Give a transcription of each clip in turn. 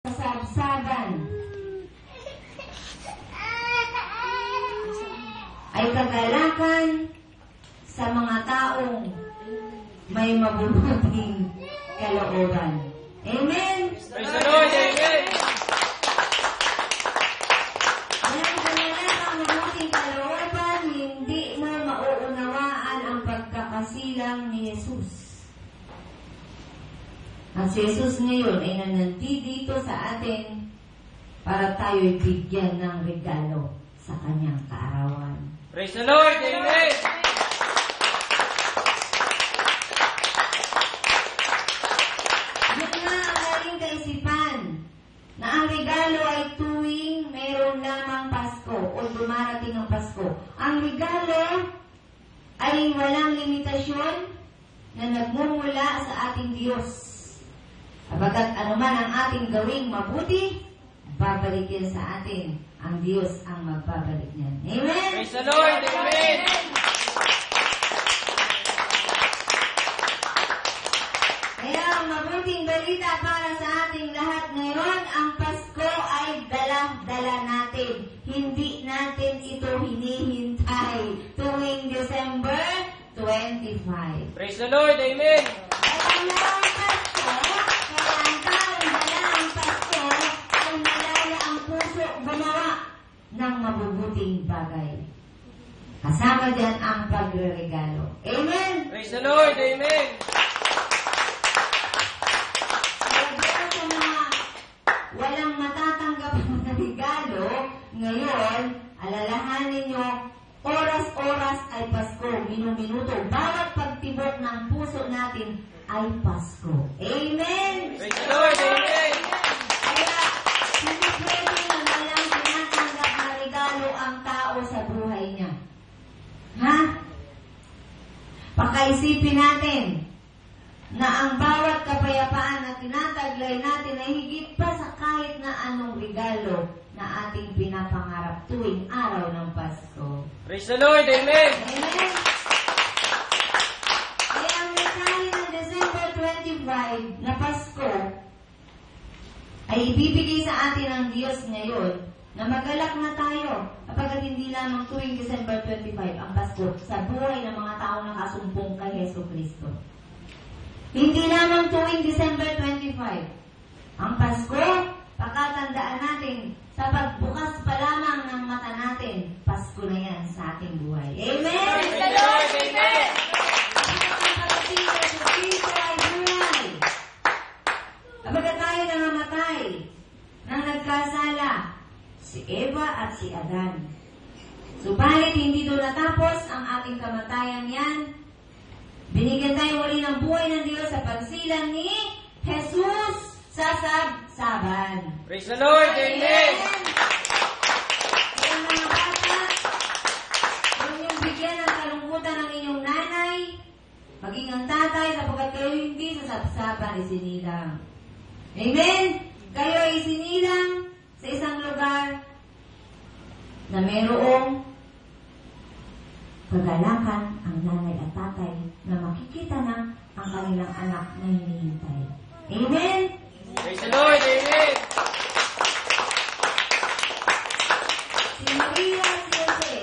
kasabsaban ay kagalakan sa mga taong may mabubuting kalooban. Amen? Praise the Lord! Amen! Walang kagalakan mabuting kalooban, hindi mo mauunawaan ang pagkakasilang ni Jesus. At si Jesus ngayon ay nanandito sa atin para tayo'y bigyan ng regalo sa kanyang kaarawan. Praise the Lord! Amen! Yun nga ang aling kaisipan na ang regalo ay tuwing meron lamang Pasko o dumarating ang Pasko. Ang regalo ay walang limitasyon na nagmumula sa ating Diyos. Kapagkat anuman ang ating gawing mabuti, babalik yan sa atin. Ang Diyos ang magbabalik niyan. Amen? Praise the Lord! Amen! Kaya ang mabuting balita para sa ating lahat ngayon, ang Pasko ay dala-dala natin. Hindi natin ito hinihintay tuwing December 25. Praise the Lord! Amen! Kaya ang Pasko, kaya ang taong dala ang Pasko ay nalala ang puso gumawa ng mabubuting bagay. Kasama dyan ang pagre-regalo. Amen? Praise the Lord! Amen! Kaya sa mga walang matatanggap na regalo, ngayon, alalahanin nyo, oras-oras ay Pasko, minuto. Bawat pagtibok ng puso natin ay Pasko. Amen? Praise the Lord! Amen! Kaya, hindi pwede na walang tinatanggap na regalo ang tao sa buhay niya. Ha? Pakaisipin natin na ang bawat kapayapaan na tinataglay natin ay higit pa sa kahit na anong regalo na ating pinapangarap tuwing araw ng Pasko. Praise the Lord! Amen! Amen? Kaya ang mensahe ng December 25 na Pasko ay ibibigay sa atin ng Diyos ngayon na magalak na tayo kapag hindi lamang tuwing December 25 ang Pasko sa buhay ng mga taong nakasumpong kay Yesu Kristo. Hindi lamang tuwing December 25 ang Pasko, pakatandaan natin sa pagbukas pa lamang ng mata natin, Pasko na yan sa ating buhay. Amen? Praise the Lord! Amen! Kapag tayo nangamatay, nang nagkasala, si Eva at si Adan. Subalit hindi doon natapos ang ating kamatayan yan. Binigyan tayo muli ng buhay ng Diyos sa pagsilang ni Jesus sa sabsaban. Praise the Lord! Amen! Kaya mga bata, huwag niyong bigyan ng kalungkutan ng inyong nanay, maging ang tatay, sapagkat kayo hindi sa sabsaban isinilang. Amen? Kayo ay isinilang sa isang lugar na mayroong kagalakan ang nanay at tatay na makikita na ang kanilang anak na hinihintay. Amen? Praise the Lord! Amen! Si Maria at si Jose,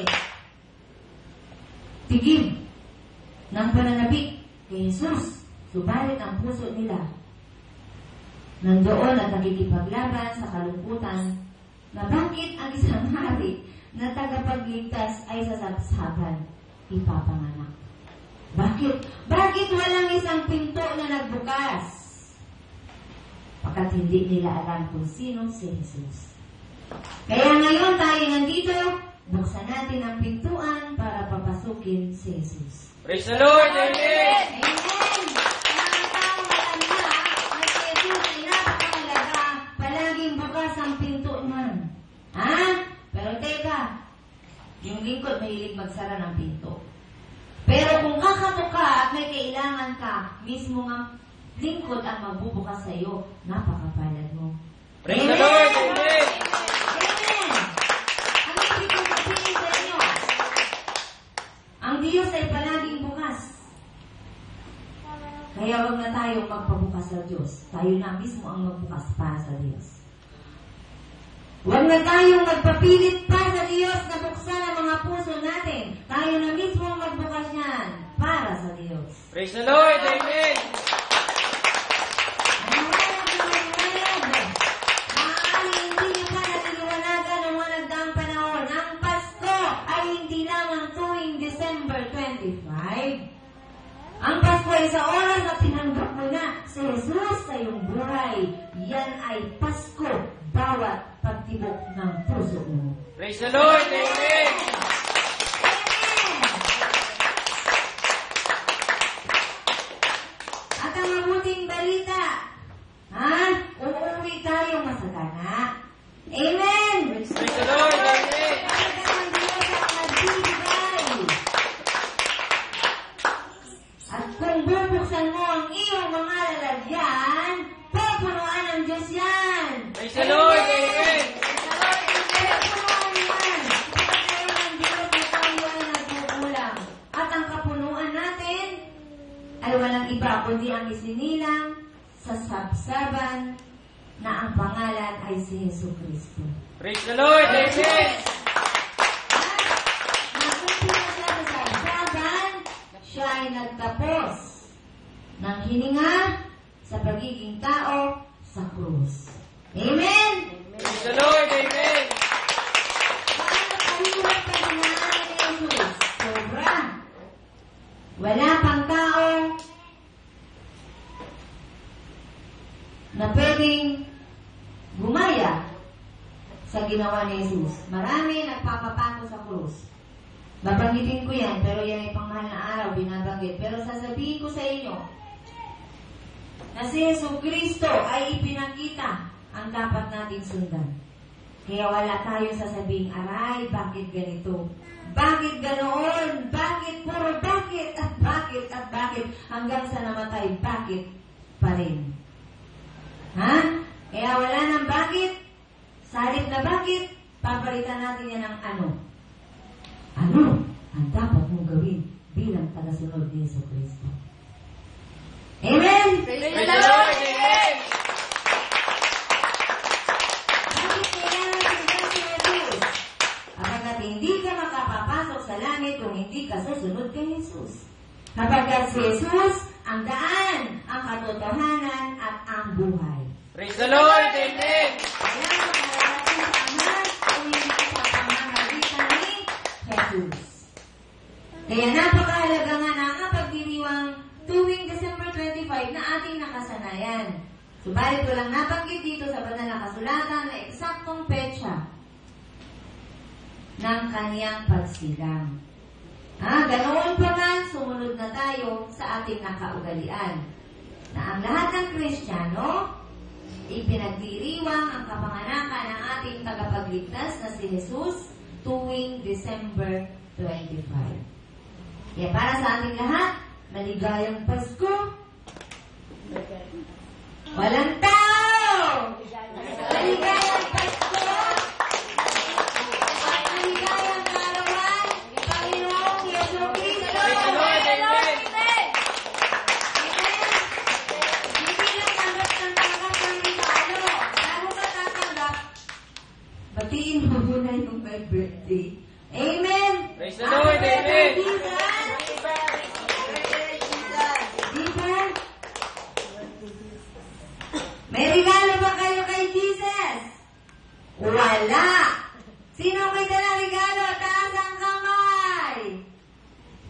tigib ng pananabik kay Jesus, subalit ang puso nila nandoon at nakikipaglaban sa kalungkutan na bakit ang isang hari na tagapagligtas ay sa sabsaban ipapanganak. Bakit? Bakit walang isang pinto na nagbukas? Pagkat hindi nila alam kung sino si Jesus. Kaya ngayon tayo nandito, buksan natin ang pintuan para papasukin si Jesus. Praise the Lord! Amen! Amen! Mga taong matanda, na si Jesus ay napakahalaga, palaging bukas ang pinto niyan. Ha? Pero teka, yung lingkod mahilig magsara ng pinto. Pero kung kakatok ka at may kailangan ka, mismo ang lingkod ang magbubukas sa iyo, napakapalad mo. Praise the Lord! Amen! Amen! Ano ibig kong sabihin sa inyo? Ang Diyos ay palaging bukas. Kaya wag na tayo magpabukas sa Diyos. Tayo na mismo ang magbukas para sa Diyos. Huwag na tayong magpapilit pa sa Diyos na buksan ang mga puso natin. Tayo na mismo ang magbukas niyan para sa Diyos. Praise the Lord. Amen. Maaaring hindi niyo pa natiliwanagan ang mga nagdaang panahon. Ang Pasko ay hindi lamang tuwing December 25. Ang Pasko ay sa oras na tinanggap mo na si Jesus sa iyong buhay. Yan ay Pasko bawat pagtibok ng puso mo. Praise the Lord. Amen. At ang mabuting balita, uuwi tayong masagana. Amen! Praise the Lord. Amen. Talaga ang Diyos ang nagbibigay. At kung bubuksan mo ang iyong mga lalagyan, pupunuan ng Diyos yan. Praise the Lord. Amen. Pupunuan yan. Pagkain ng Diyos na tayo ay nagkukulang. At ang kapunuan natin ay walang iba kundi ang isinilang sa sabsaban na ang pangalan ay si Jesucristo. Praise the Lord. Amen. Nagsisimula siya sa sabsaban, siya ay nagtapos ng hininga sa pagiging tao sa krus. Amen? Praise the Lord. Amen. Paano kahirap ang hinaan ni Jesus? Sobra. Wala pang tao na pwedeng gumaya sa ginawa ni Jesus. Marami nagpapapako sa krus. Babanggitin ko yan, pero yan ay pangmahal na araw, binabanggit. Pero sasabihin ko sa inyo, na si Jesucristo ay ipinakita ang dapat nating sundan. Kaya wala tayong sasabihin, aray, bakit ganito? Bakit ganoon? Bakit puro bakit at bakit at bakit? Hanggang sa namatay, bakit pa rin? Ha? Kaya wala nang bakit. Salit na bakit, papalitan natin yan ng ano. Ano ang dapat mong gawin bilang tagasunod ni Jesucristo? Amen? Praise the Lord. Amen. Bakit kailangan sundan si Jesus? Kapagkat hindi ka makapapasok sa langit kung hindi ka susunod kay Jesus. Kapagkat si Jesus ang daan, ang katotohanan at ang buhay. Praise the Lord. Amen. Kaya makalalating sa Ama kung hindi sa pamamagitan ni Jesus. Kaya napakahalaga nga na ang pagdiriwang tuwing December 25 na ating nakasanayan. Subalit ko lang nabanggit dito sa banal na kasulatan na eksaktong petsa ng kaniyang pagsilang. Ganoon pa man, sumunod na tayo sa ating nakaugalian. Na ang lahat ng Kristiyano, ipinagdiriwang ang kapanganakan ng ating tagapagligtas na si Jesus tuwing December 25. Kaya para sa ating lahat, maligayang Pasko. Walang tao! Maligayang Pasko! At maligayang karawan ni Panginoong Jesucristo! Praise the Lord. Amen. Hindi lang tanggap ng regalo. Bago ka tatanggap, batiin mo muna yung my birthday. Amen! Praise the Lord. Amen. May regalo ba kayo kay Jesus? Wala! Sino may dalang regalo? Taas ang kamay!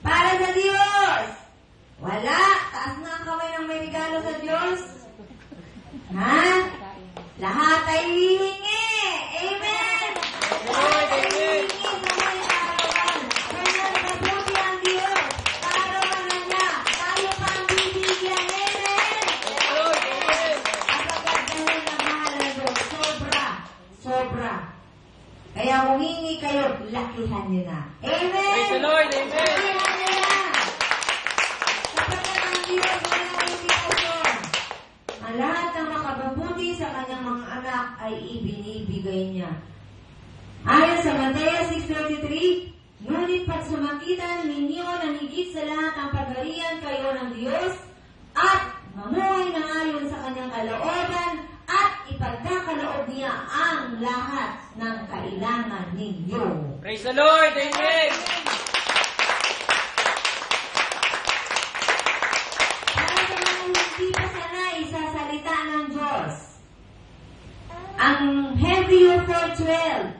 Para sa Diyos! Wala! Taas nga ang kamay ng may regalo sa Diyos? Ha? Lahat ay hihingi! Amen! Lahat ay hihingi sa may arawan. Ganyan mabuti ang Diyos. Kaarawan na niya. Tayo pa ang bibigyan. Amen! Praise the Lord. Amen. Kapagkat dahil nagmahal na Diyos, sobra. Kaya humingi kayo, lakihan niyo na. Amen! Praise the Lord. Amen. Lakihan niyo na! Kapagkat ang Diyos walang limitasyon. Ang lahat ng makabubuti sa kanyang mga anak ay ibinibigay niya. Ayon sa Mateo 6:33, ngunit pagsumakitan ninyo ng higit sa lahat ang pagharian kayo ng Diyos at mamuhay na ayon sa kanyang kalooban at ipagkakaloob niya ang lahat ng kailangan ninyo. Praise the Lord. Amen. Para sa mga hindi pa sanay sa salita ng Diyos, ang Hebrew 4:12,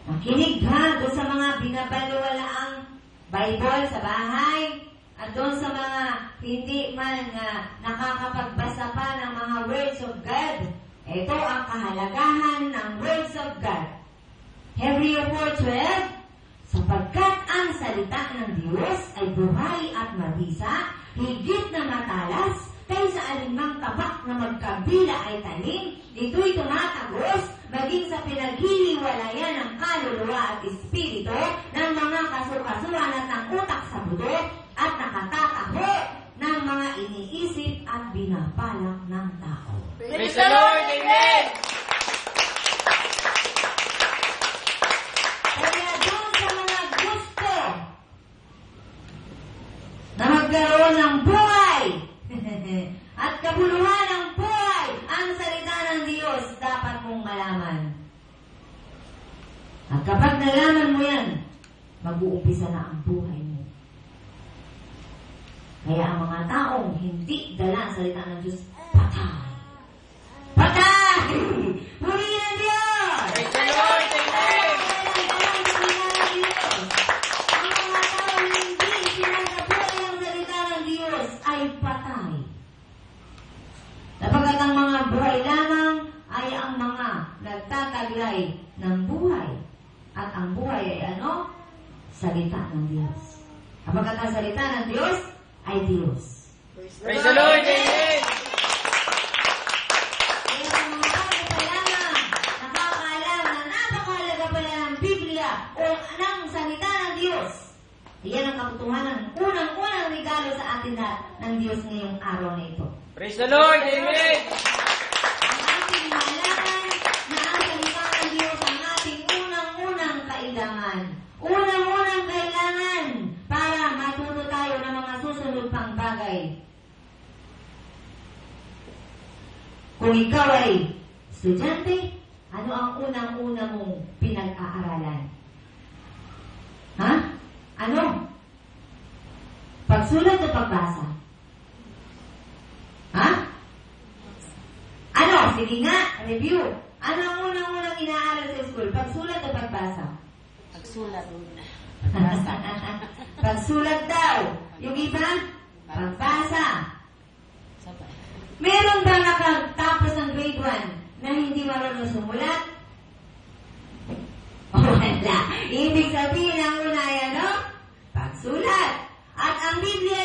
makinig ha doon sa mga binabaliwalaang Bible sa bahay at doon sa mga hindi man nakakapagbasa pa ng mga words of God. Ito ang kahalagahan ng words of God. Hebrew 4:12, sapagkat ang salita ng Diyos ay buhay at mabisa, higit na matalas, kaysa alinmang tabak na magkabila ay tanim, ito'y tumatagos, maging sa pinaghihimalayan ng kaluluwa at espiritu, ng mga kasukasuan at ng utak sa buto, at nakatataho ng mga iniisip at binapalak ng tao. Praise the Lord. Amen. Kaya doon sa mga gusto na magkaroon ng buhay at kabuluhan ng buhay, ang salita ng Diyos dapat mong malaman. At kapag nalaman mo yan, mag-uumpisa na ang buhay mo. Kaya ang mga taong hindi dala ang salita ng Diyos, patay. Patay! Puri ng Diyos! Praise the Lord. Amen. Ang mga taong hindi sinasabuhay ang salita ng Diyos ay patay. Sapagkat ang mga buhay lamang ay ang mga nagtataglay ng buhay. At ang buhay ay ano? Salita ng Diyos. Sapagkat ang salita ng Diyos ay Diyos. Praise the Lord. Amen. Kaya sa mga bago pa lamang, nakakaalam na napakahalaga pala ng Biblia o ng salita ng Diyos. Iyan ang katotohanan ng unang-unang regalo sa atin ng Diyos ngayong araw na ito. Praise the Lord. Amen. Ang ating malaman na ang salita ng Diyos ang ating unang-unang kailangan. Unang-unang kailangan para matuto tayo ng mga susunod pang bagay. Kung ikaw ay estudyante, ano ang unang-una mong pinag-aaralan? Ha? Ano? Pagsulat o pagbasa? Ha? Ano? Sige nga, review. Ano ang unang-unang inaaral sa school? Pagsulat o pagbasa? Pagsulat. Pagsulat daw. Yung iba? Pagbasa. Sabay. Meron ba nakatapos ng grade 1 na hindi marunong sumulat? Wala. Ibig sabihin ang una ay ano? Pagsulat. At ang Biblia